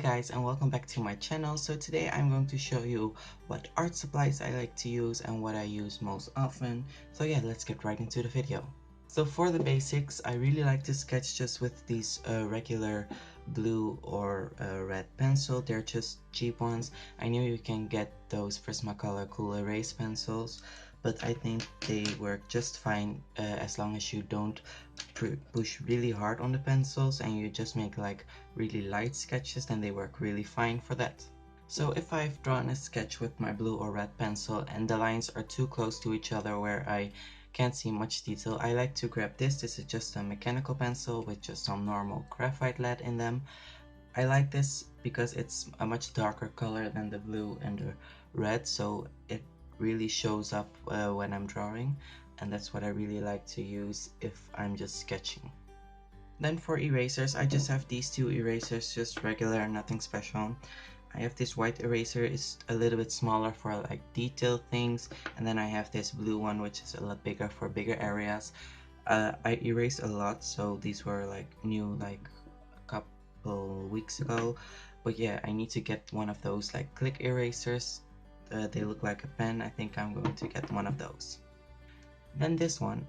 Hey guys, and welcome back to my channel. So today I'm going to show you what art supplies I like to use and what I use most often. So yeah, let's get right into the video. So for the basics, I really like to sketch just with these regular blue or red pencil. They're just cheap ones. I know you can get those Prismacolor Cool Erase pencils, but I think they work just fine as long as you don't push really hard on the pencils and you just make like really light sketches, then they work really fine for that. So if I've drawn a sketch with my blue or red pencil and the lines are too close to each other where I can't see much detail, I like to grab this. This is just a mechanical pencil with just some normal graphite lead in them. I like this because it's a much darker color than the blue and the red, so it really shows up when I'm drawing, and that's what I really like to use if I'm just sketching. Then for erasers, I just have these two erasers, just regular, nothing special. I have this white eraser, it's a little bit smaller for like detailed things, and then I have this blue one which is a lot bigger for bigger areas. I erase a lot, so these were like new like a couple weeks ago, but yeah, I need to get one of those like click erasers. They look like a pen. I think I'm going to get one of those. Then this one,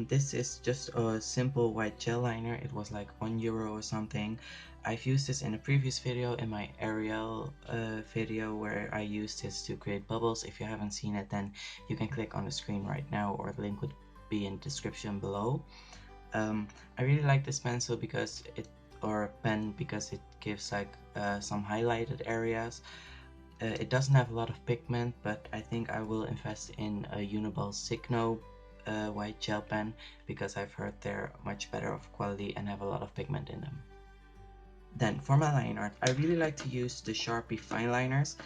this is just a simple white gel liner. It was like €1 or something. I've used this in a previous video, in my Arial video, where I used this to create bubbles. If you haven't seen it, then you can click on the screen right now, or the link would be in the description below. I really like this pencil because or pen because it gives like some highlighted areas. It doesn't have a lot of pigment, but I think I will invest in a Uniball Signo white gel pen because I've heard they're much better of quality and have a lot of pigment in them. Then for my line art, I really like to use the Sharpie fine liners.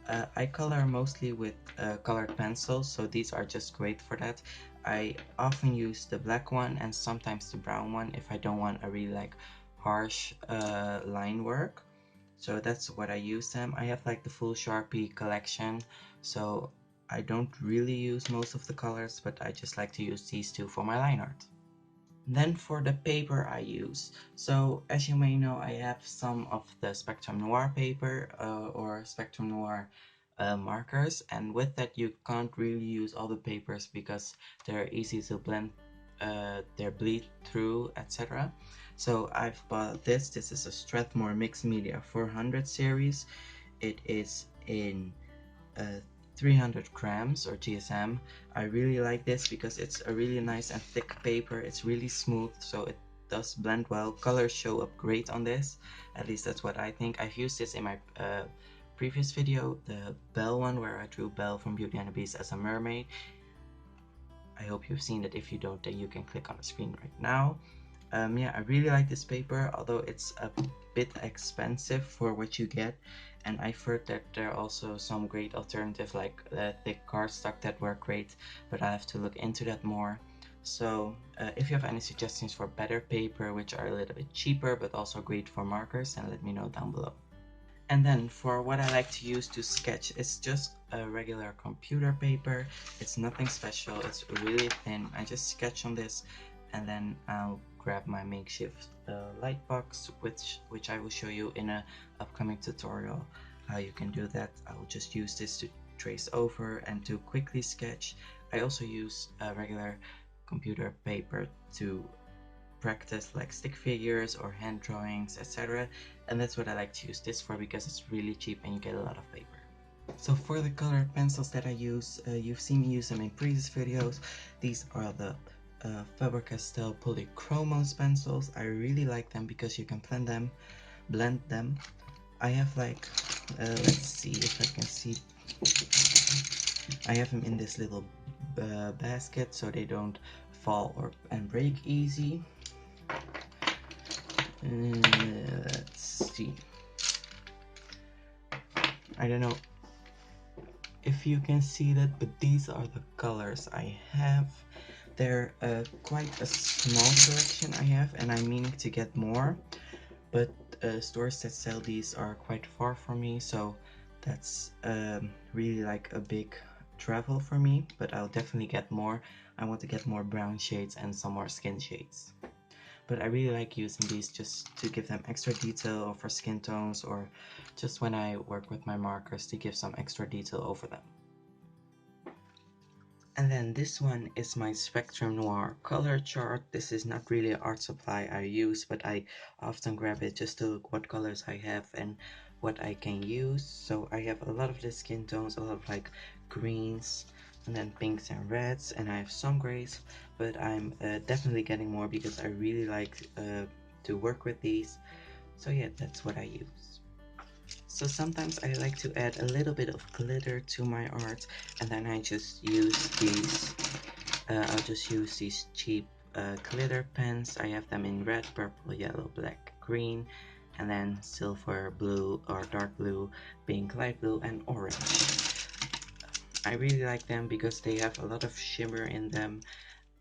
I color mostly with colored pencils, so these are just great for that. I often use the black one and sometimes the brown one if I don't want a really like harsh line work. So that's what I use them. I have like the full Sharpie collection, so I don't really use most of the colors, but I just like to use these two for my line art. Then for the paper I use, so as you may know, I have some of the Spectrum Noir paper or Spectrum Noir markers, and with that you can't really use all the papers because they're easy to blend, they bleed through, etc. So I've bought this is a Strathmore Mixed Media 400 series. It is in 300 grams or GSM. I really like this because it's a really nice and thick paper. It's really smooth, so it does blend well. Colors show up great on this, at least that's what I think. I've used this in my previous video, the Belle one, where I drew Belle from Beauty and the Beast as a mermaid. I hope you've seen it. If you don't, then you can click on the screen right now. Yeah, I really like this paper, although it's a bit expensive for what you get, and I've heard that there are also some great alternatives like thick cardstock that work great, but I have to look into that more. So if you have any suggestions for better paper which are a little bit cheaper but also great for markers, then let me know down below. And then for what I like to use to sketch, it's just a regular computer paper. It's nothing special, it's really thin. I just sketch on this and then I'll grab my makeshift light box, which I will show you in an upcoming tutorial how you can do that. I will just use this to trace over and to quickly sketch. I also use a regular computer paper to practice like stick figures or hand drawings, etc. And that's what I like to use this for because it's really cheap and you get a lot of paper. So for the colored pencils that I use, you've seen me use them in previous videos. These are the Faber-Castell Polychromos pencils. I really like them because you can blend them. I have like, let's see if I can see. I have them in this little basket so they don't fall and break easy. Let's see. I don't know if you can see that, but these are the colors I have. They're quite a small selection I have, and I'm meaning to get more, but stores that sell these are quite far from me, so that's really like a big travel for me, but I'll definitely get more. I want to get more brown shades and some more skin shades. but I really like using these just to give them extra detail or for skin tones, or just when I work with my markers to give some extra detail over them. And then this one is my Spectrum Noir color chart. This is not really an art supply I use, but I often grab it just to look what colors I have and what I can use. So I have a lot of the skin tones, a lot of like greens, and then pinks and reds, and I have some grays, but I'm definitely getting more because I really like to work with these. So yeah, that's what I use. So sometimes I like to add a little bit of glitter to my art, and then I just use these, I'll just use these cheap glitter pens. I have them in red, purple, yellow, black, green, and then silver, blue or dark blue, pink, light blue, and orange. I really like them because they have a lot of shimmer in them,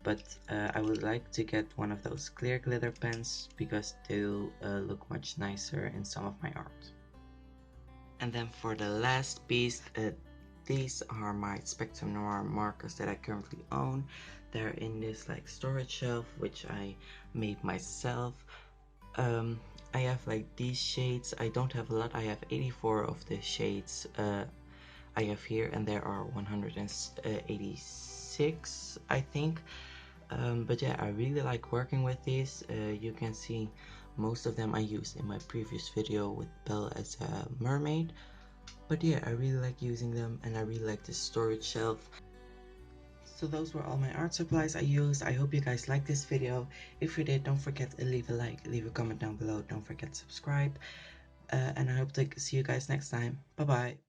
but I would like to get one of those clear glitter pens because they'll look much nicer in some of my art. And then for the last piece, these are my Spectrum Noir markers that I currently own. They're in this like storage shelf, which I made myself. I have like these shades. I don't have a lot. I have 84 of the shades I have here, and there are 186, I think. But yeah, I really like working with these. You can see most of them I used in my previous video with Belle as a mermaid. But yeah, I really like using them, and I really like this storage shelf. So those were all my art supplies I used. I hope you guys liked this video. If you did, don't forget to leave a like, leave a comment down below. Don't forget to subscribe. And I hope to see you guys next time. Bye bye.